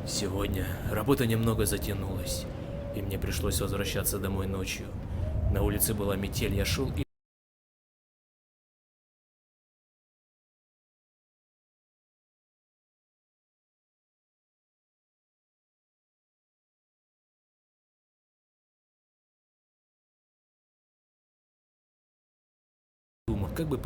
Сегодня работа немного затянулась, и мне пришлось возвращаться домой ночью. На улице была метель, я шел и думал, как бы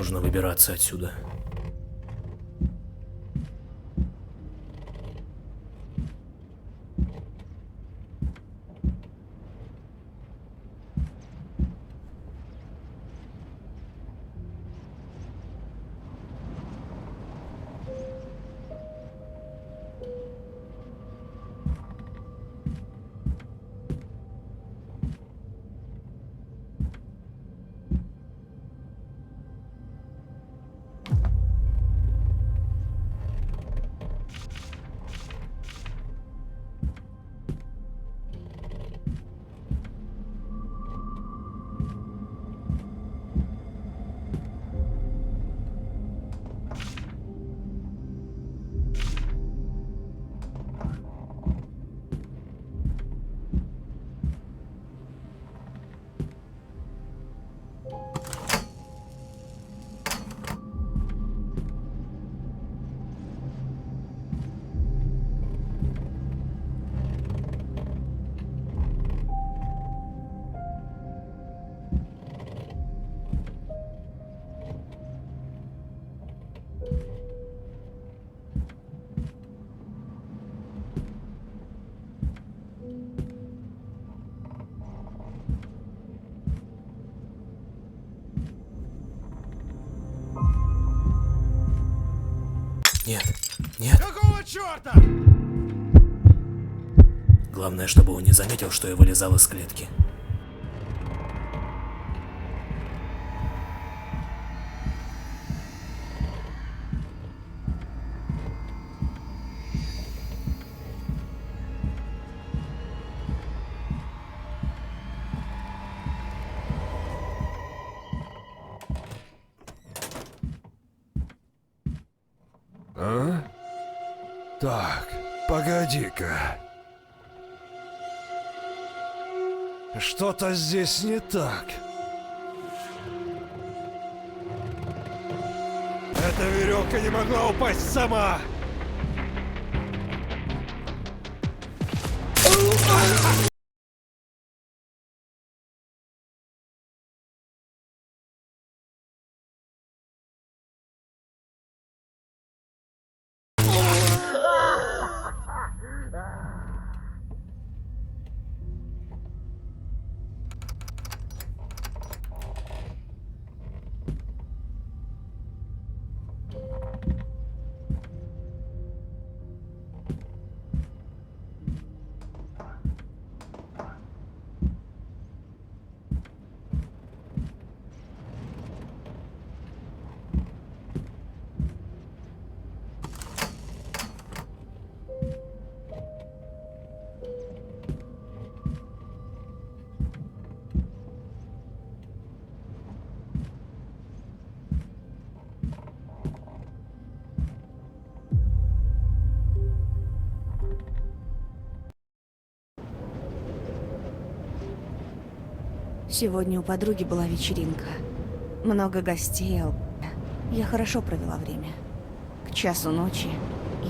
нужно выбираться отсюда. Нет, нет. Какого черта? Главное, чтобы он не заметил, что я вылезал из клетки. А? Так, погоди-ка. Что-то здесь не так. Эта веревка не могла упасть сама. Сегодня у подруги была вечеринка. Много гостей. Я хорошо провела время. К часу ночи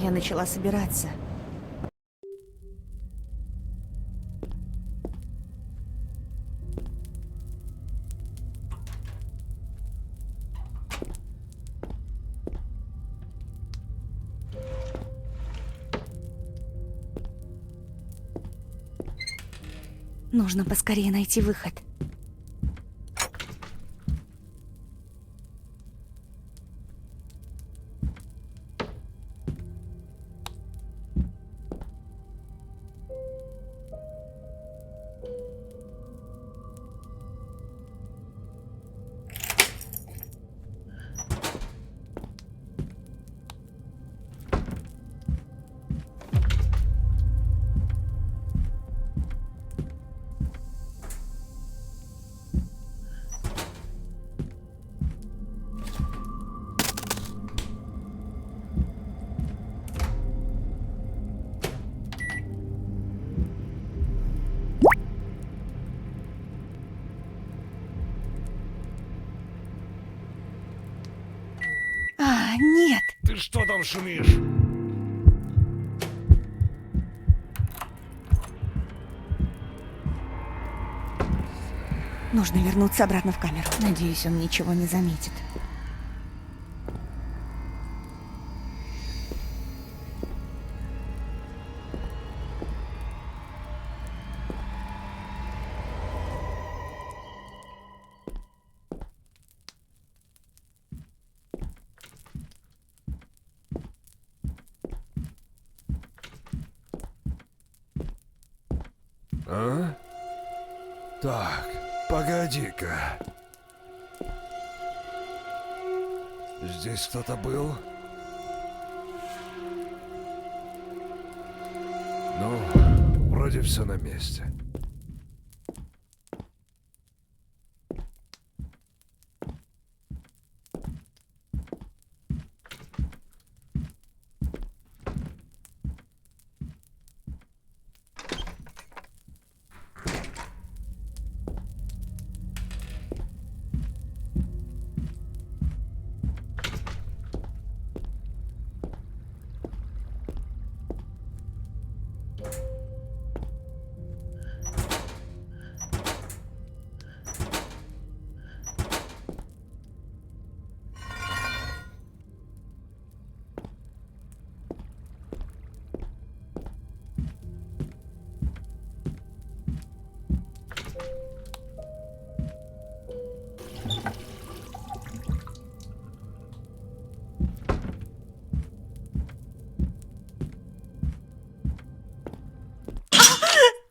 я начала собираться. Нужно поскорее найти выход. нет! Ты что там шумишь? Нужно вернуться обратно в камеру. Надеюсь, он ничего не заметит. А? Так, погоди-ка. Здесь кто-то был? Ну, вроде все на месте.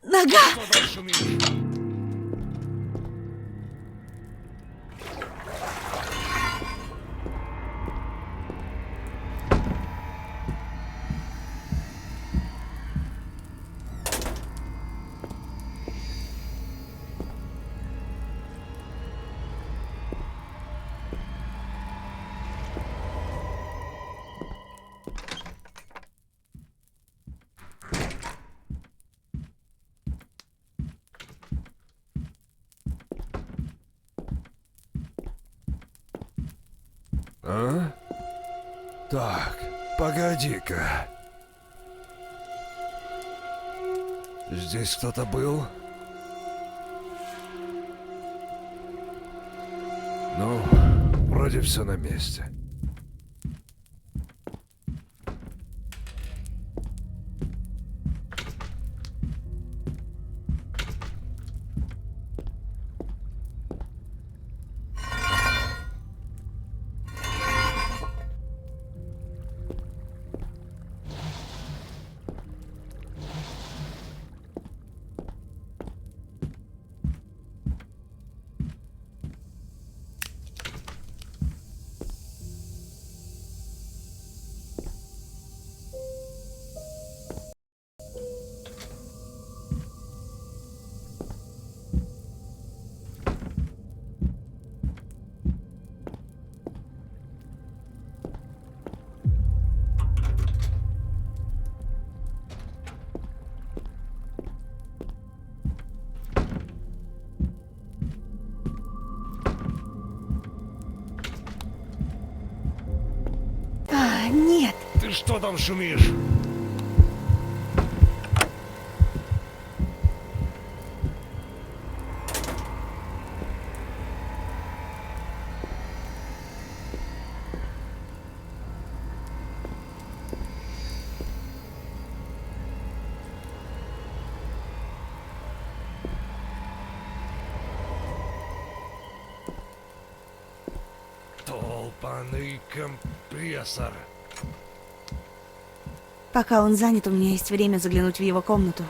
Нога! Что там шумишь? А? Так, погоди-ка. Здесь кто-то был? Ну, вроде все на месте. Нет! Ты что там шумишь? Толпаный компрессор. Пока он занят, у меня есть время заглянуть в его комнату.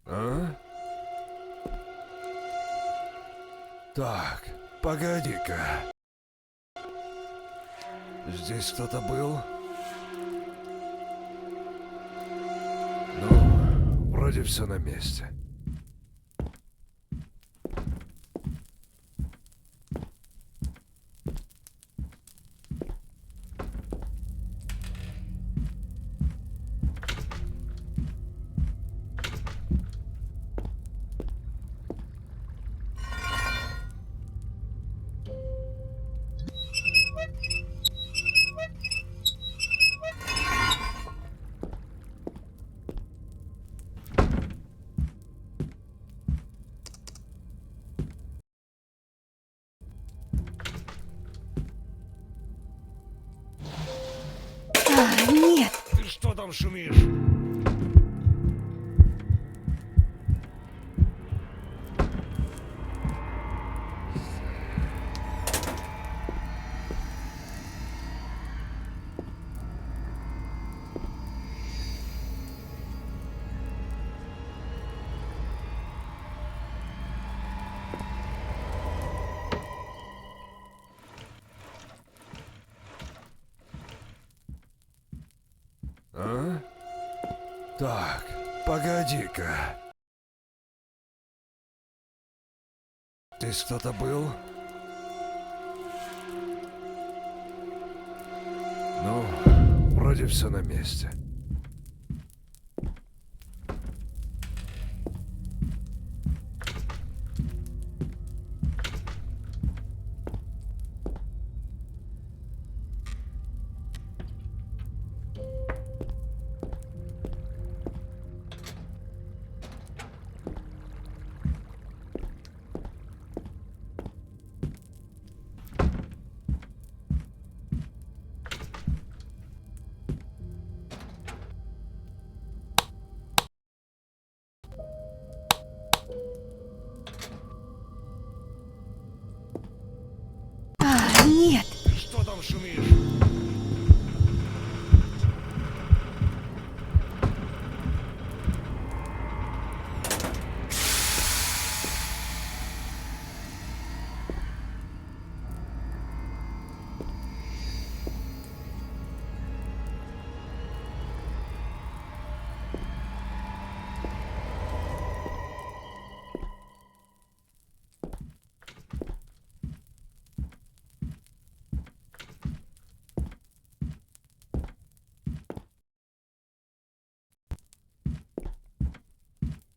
А? Так, погоди-ка. Здесь кто-то был? Ну, вроде все на месте. что там шумишь? А? Так, погоди-ка. Здесь кто-то был? Ну, вроде все на месте. Нет! Что там шумишь?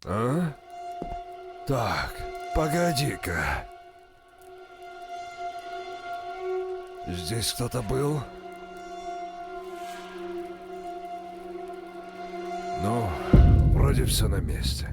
А? Так, погоди-ка. Здесь кто-то был? Ну, вроде все на месте.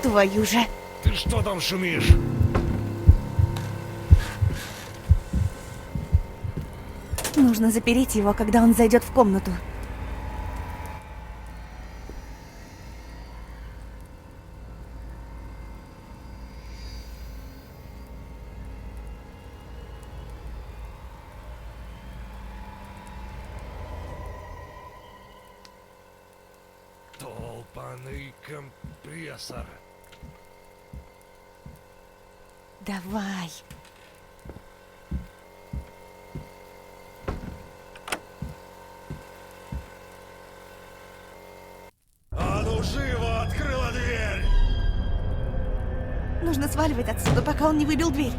Твою же! Ты что там шумишь? Нужно запереть его, когда он зайдет в комнату. Толпаный компрессор. Давай. А ну живо, открыла дверь! Нужно сваливать отсюда, пока он не выбил дверь.